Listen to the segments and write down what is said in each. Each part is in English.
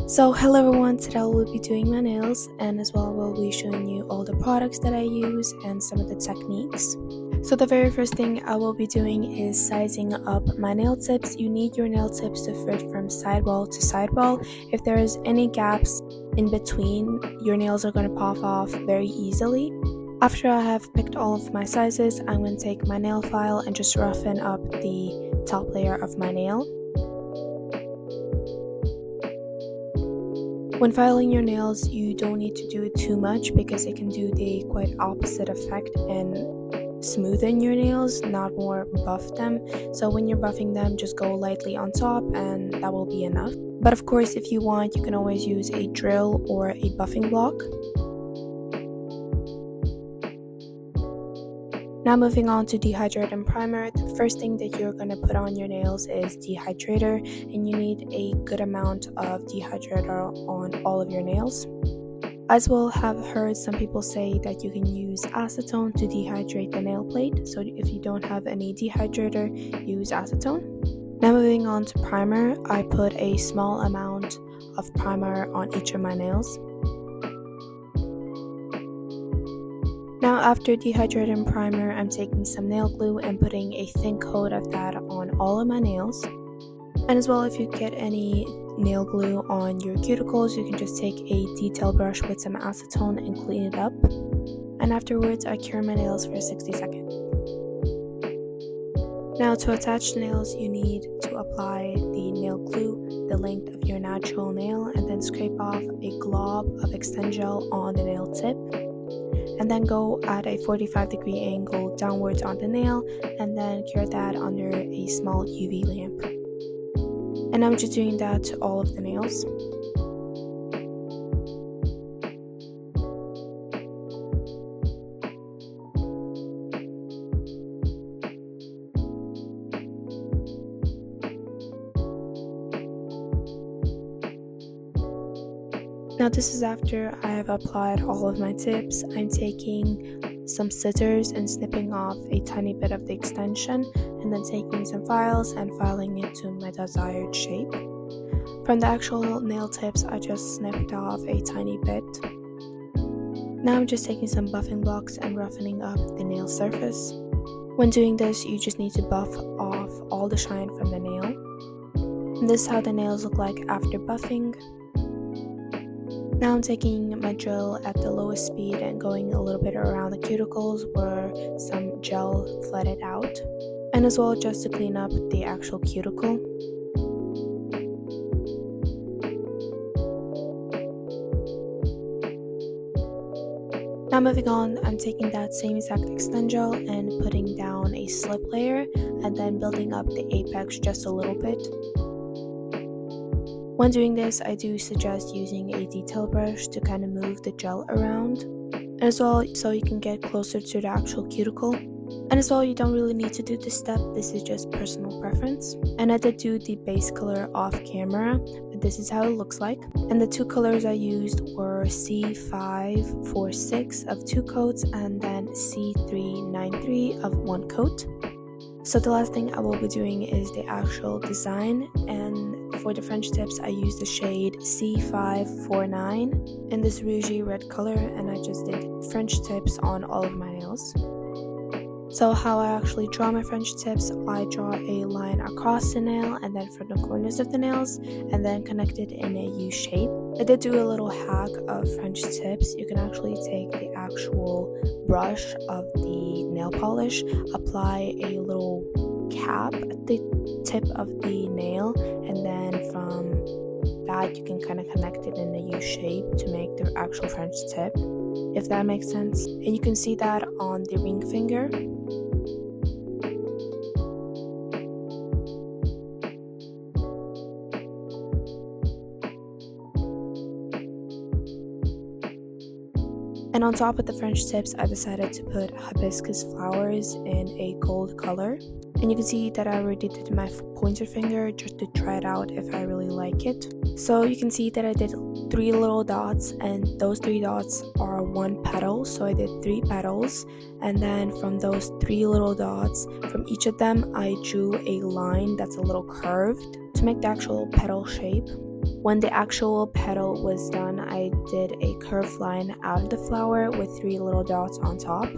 So hello everyone, today I will be doing my nails and as well we'll be showing you all the products that I use and some of the techniques. So the very first thing I will be doing is sizing up my nail tips. You need your nail tips to fit from sidewall to sidewall. If there is any gaps in between, your nails are going to pop off very easily. After I have picked all of my sizes, I'm going to take my nail file and just roughen up the top layer of my nail. When filing your nails, you don't need to do it too much because it can do the quite opposite effect and smoothen your nails, not more buff them. So when you're buffing them, just go lightly on top and that will be enough. But of course, if you want, you can always use a drill or a buffing block. Now moving on to dehydrator and primer, the first thing that you're going to put on your nails is dehydrator, and you need a good amount of dehydrator on all of your nails. As well have heard some people say that you can use acetone to dehydrate the nail plate, so if you don't have any dehydrator, use acetone. Now moving on to primer, I put a small amount of primer on each of my nails. Now after dehydrating primer, I'm taking some nail glue and putting a thin coat of that on all of my nails. And as well, if you get any nail glue on your cuticles, you can just take a detail brush with some acetone and clean it up. And afterwards, I cure my nails for 60 seconds. Now to attach the nails, you need to apply the nail glue the length of your natural nail and then scrape off a glob of extend gel on the nail tip. And then go at a 45-degree angle downwards on the nail and then cure that under a small UV lamp. And I'm just doing that to all of the nails. Now this is after I have applied all of my tips. I'm taking some scissors and snipping off a tiny bit of the extension and then taking some files and filing it to my desired shape. From the actual nail tips, I just snipped off a tiny bit. Now I'm just taking some buffing blocks and roughening up the nail surface. When doing this, you just need to buff off all the shine from the nail. And this is how the nails look like after buffing. Now I'm taking my drill at the lowest speed and going a little bit around the cuticles where some gel flooded out, and as well just to clean up the actual cuticle. Now moving on, I'm taking that same exact extend gel and putting down a slip layer and then building up the apex just a little bit. When doing this, I do suggest using a detail brush to kind of move the gel around, as well so you can get closer to the actual cuticle. And as well, you don't really need to do this step, this is just personal preference. And I did do the base color off camera, but this is how it looks like. And the two colors I used were C546 of 2 coats and then C393 of 1 coat. So the last thing I will be doing is the actual design, and for the French tips I used the shade C549 in this rougey red color, and I just did French tips on all of my nails. So how I actually draw my French tips, I draw a line across the nail and then from the corners of the nails and then connect it in a U shape. I did do a little hack of French tips. You can actually take the actual brush of the nail polish, apply a little cap at the tip of the nail, and then from that you can kind of connect it in a U shape to make the actual French tip, if that makes sense. And you can see that on the ring finger. And on top of the French tips, I decided to put hibiscus flowers in a gold color. And you can see that I already did my pointer finger just to try it out if I really like it. So you can see that I did 3 little dots, and those 3 dots are 1 petal. So I did 3 petals, and then from those 3 little dots, from each of them, I drew a line that's a little curved to make the actual petal shape. When the actual petal was done, I did a curved line out of the flower with 3 little dots on top.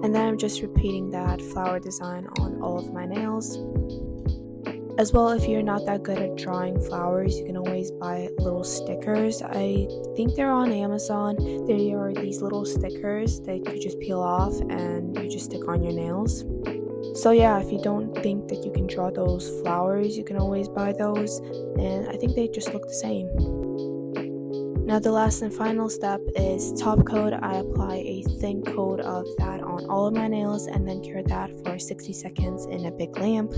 And then I'm just repeating that flower design on all of my nails. As well, if you're not that good at drawing flowers, you can always buy little stickers. I think they're on Amazon. There are these little stickers that you just peel off and you just stick on your nails. So yeah, if you don't think that you can draw those flowers, you can always buy those, and I think they just look the same. Now the last and final step is top coat. I apply a thin coat of that on all of my nails and then cure that for 60 seconds in a big lamp.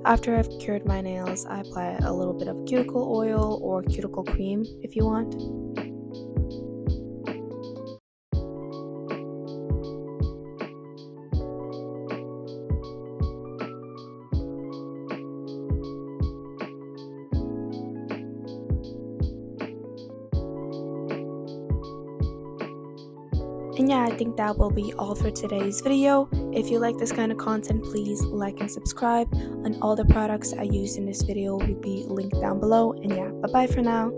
After I've cured my nails, I apply a little bit of cuticle oil or cuticle cream if you want. And yeah, I think that will be all for today's video. If you like this kind of content, please like and subscribe. And all the products I used in this video will be linked down below. And yeah, bye bye for now.